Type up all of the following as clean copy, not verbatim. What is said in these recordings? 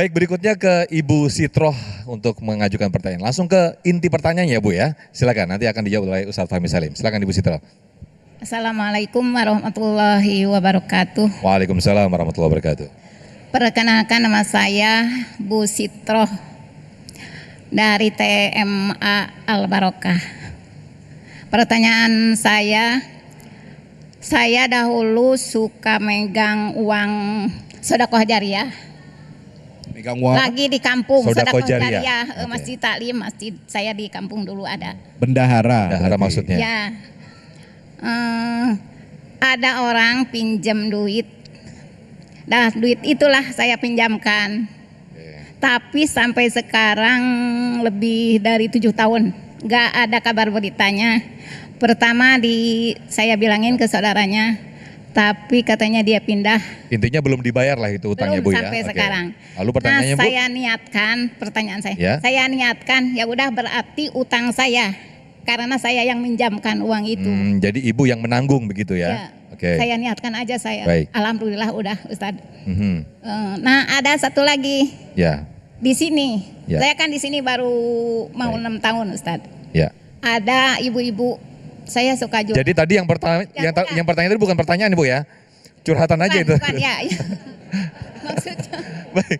Baik, berikutnya ke Ibu Sitroh untuk mengajukan pertanyaan. Langsung ke inti pertanyaannya ya Bu ya. Silakan, nanti akan dijawab oleh Ustadz Fahmi Salim. Silakan Ibu Sitroh. Assalamualaikum warahmatullahi wabarakatuh. Waalaikumsalam warahmatullahi wabarakatuh. Perkenalkan, nama saya Bu Sitroh dari TMA Al Barokah. Pertanyaan saya dahulu suka megang uang sedekah jariah. Megang uang Lagi di kampung, Sedekah sedekah jariah. jariah, Oke. Masjid Taklim, masjid saya di kampung dulu ada. bendahara. Bendahara berarti. maksudnya. Ya, ada orang pinjam duit. Nah, duit itulah saya pinjamkan. Tapi sampai sekarang lebih dari 7 tahun nggak ada kabar beritanya. Pertama saya bilangin ke saudaranya, tapi katanya dia pindah. Intinya belum dibayar lah itu utangnya Belum Bu ya. sampai Oke. sekarang. Lalu pertanyaannya Bu? saya niatkan, pertanyaan saya. Ya. Saya niatkan, ya udah berarti utang saya karena saya yang minjamkan uang itu. Jadi Ibu yang menanggung begitu ya? Ya, Oke. saya niatkan aja saya. Baik. Alhamdulillah udah Ustadz. Mhm. Nah, ada satu lagi Ya, di sini. Ya. Saya kan di sini baru mau Baik. 6 tahun Ustadz. ya. Ada ibu-ibu, saya suka jual. Jadi tadi yang pertama, Ya, bukan. yang pertanyaan itu bukan pertanyaan Bu ya? Curhatan aja itu. Bukan, ya. Maksudnya. Baik.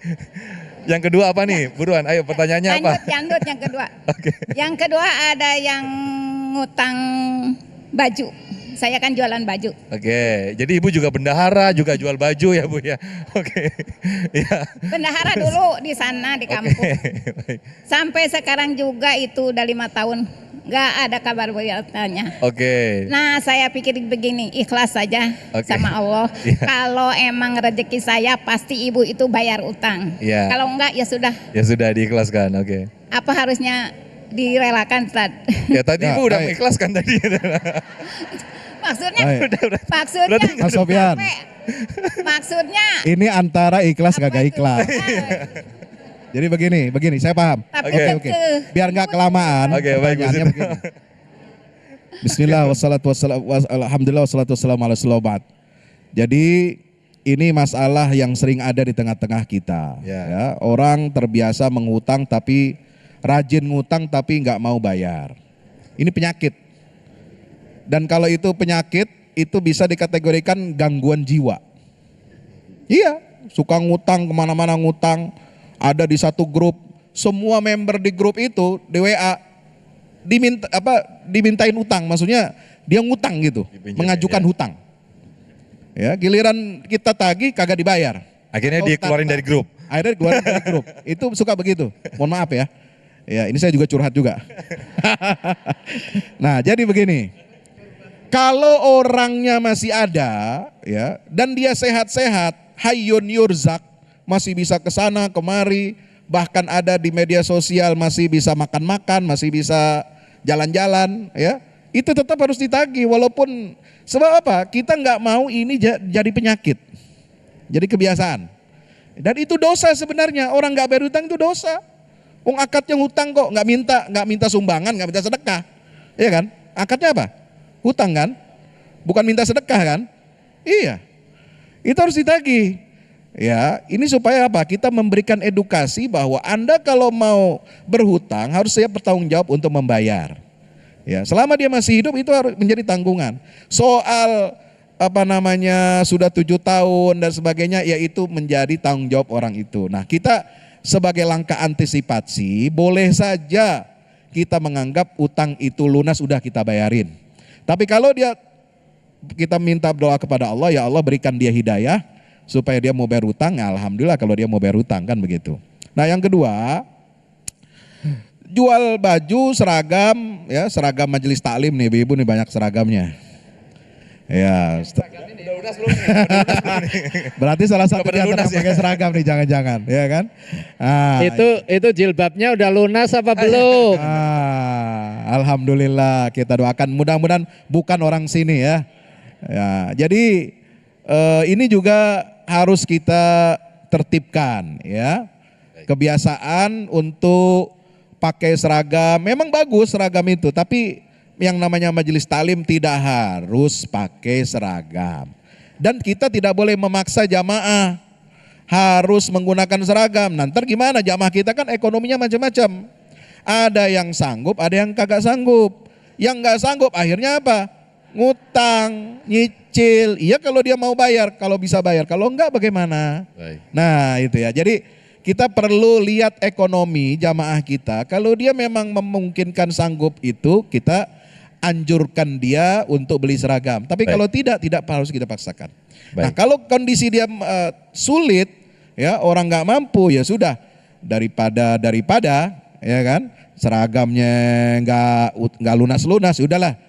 Yang kedua apa nih? Buruan, ayo pertanyaannya apa? Lanjut yang kedua. Oke. Yang kedua ada yang ngutang baju. Saya kan jualan baju. Oke, jadi Ibu juga bendahara, juga jual baju ya Bu ya? Oke, ya. Bendahara dulu di sana di kampung. Baik. Sampai sekarang juga itu udah 5 tahun. Nggak ada kabar beritanya. Oke, Nah, saya pikir begini, ikhlas saja Oke. sama Allah. Iya. Kalau emang rezeki saya, pasti ibu itu bayar utang. Iya. Kalau enggak, ya sudah. ya sudah diikhlaskan, oke. Apa harusnya direlakan, Ustaz? Ya tadi Ya, Ibu udah baik. mengikhlaskan tadi. Maksudnya, Baik. maksudnya, Berarti Mas Sofyan, maksudnya. ini antara ikhlas apa kagak itu? ikhlas. Jadi begini, saya paham. Tapi Oke. Biar nggak kelamaan. Oke, baik, Bu pertanyaannya Siti. begini. Bismillah, alhamdulillah, wassalatu wassalamu ala rasulillah. Jadi ini masalah yang sering ada di tengah-tengah kita. Ya. Ya, orang terbiasa mengutang tapi rajin ngutang tapi nggak mau bayar. Ini penyakit. Dan kalau itu penyakit, itu bisa dikategorikan gangguan jiwa. Iya, suka ngutang kemana-mana ngutang. Ada di satu grup, semua member di grup itu di WA dimintain utang, maksudnya dia ngutang gitu, Dipinjam, mengajukan ya. hutang. Ya, giliran kita tagih kagak dibayar. Akhirnya Oh, dikeluarin dari grup. Akhirnya dikeluarin dari grup. Itu suka begitu. Mohon maaf ya. Ya, ini saya juga curhat juga. Nah, jadi begini. Kalau orangnya masih ada ya dan dia sehat-sehat, hayyun yurzak, masih bisa ke sana kemari, bahkan ada di media sosial masih bisa makan-makan, masih bisa jalan-jalan ya. Itu tetap harus ditagih walaupun sebab apa? Kita nggak mau ini jadi penyakit. Jadi kebiasaan. Dan itu dosa sebenarnya. Orang nggak bayar hutang itu dosa. Wong akadnya hutang kok, nggak minta sumbangan, nggak minta sedekah. Iya kan? Akadnya apa? Hutang kan? Bukan minta sedekah kan? Iya. Itu harus ditagih. Ya, ini supaya apa? Kita memberikan edukasi bahwa Anda kalau mau berhutang harus siap bertanggung jawab untuk membayar. Ya, selama dia masih hidup itu harus menjadi tanggungan. Soal sudah 7 tahun dan sebagainya, yaitu menjadi tanggung jawab orang itu. Nah, kita sebagai langkah antisipasi boleh saja kita menganggap utang itu lunas, udah kita bayarin. Tapi kalau kita minta doa kepada Allah, ya Allah berikan dia hidayah supaya dia mau bayar utang, ya alhamdulillah kalau dia mau bayar utang kan begitu. Nah, yang kedua, jual baju seragam, ya seragam majelis taklim nih, ibu nih banyak seragamnya. Ya, Udah lunas belum nih? Udah lunas belum nih? berarti salah satu Udah di antara lunas ya? pakai seragam nih, jangan-jangan, ya kan? Ah, Itu jilbabnya udah lunas apa belum? Alhamdulillah, kita doakan mudah-mudahan bukan orang sini ya. Ya, jadi ini juga harus kita tertibkan ya. Kebiasaan untuk pakai seragam memang bagus seragam itu, tapi yang namanya majelis taklim tidak harus pakai seragam. Dan kita tidak boleh memaksa jamaah harus menggunakan seragam. Nanti gimana jamaah kita kan ekonominya macam-macam. Ada yang sanggup, ada yang kagak sanggup. Yang nggak sanggup akhirnya apa? Ngutang, nyicil. Iya kalau dia mau bayar, kalau bisa bayar. Kalau enggak bagaimana? Baik. Nah itu ya. Jadi kita perlu lihat ekonomi jamaah kita. Kalau dia memang memungkinkan sanggup itu, kita anjurkan dia untuk beli seragam. Tapi Baik. kalau tidak harus kita paksakan. Nah Baik. kalau kondisi dia sulit, ya orang nggak mampu, ya sudah daripada ya kan seragamnya nggak lunas, udahlah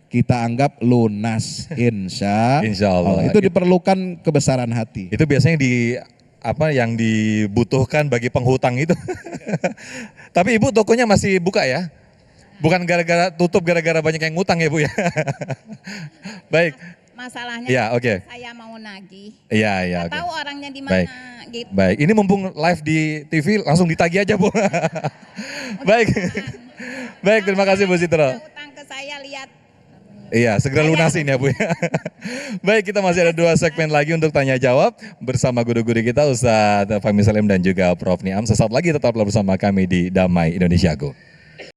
kita anggap lunas, insya Insya Allah. Itu diperlukan kebesaran hati. Itu biasanya yang dibutuhkan bagi penghutang itu. Tapi Ibu tokonya masih buka ya? Bukan gara-gara tutup gara-gara banyak yang ngutang ya Bu ya? Baik. Masalahnya Ya, oke. saya mau nagih. Iya, Nggak oke. tahu orangnya di Baik. mana gitu. Baik, ini mumpung live di TV langsung ditagih aja Bu. Baik. Baik, terima kasih Bu Sitro. Ada utang ke saya, lihat. Iya, segera lunasin ya Bu ya. Baik, kita masih ada 2 segmen lagi untuk tanya jawab bersama guru-guru kita Ustadz Fahmi Salim dan juga Prof Niam. Sesaat lagi tetaplah bersama kami di Damai Indonesia Go.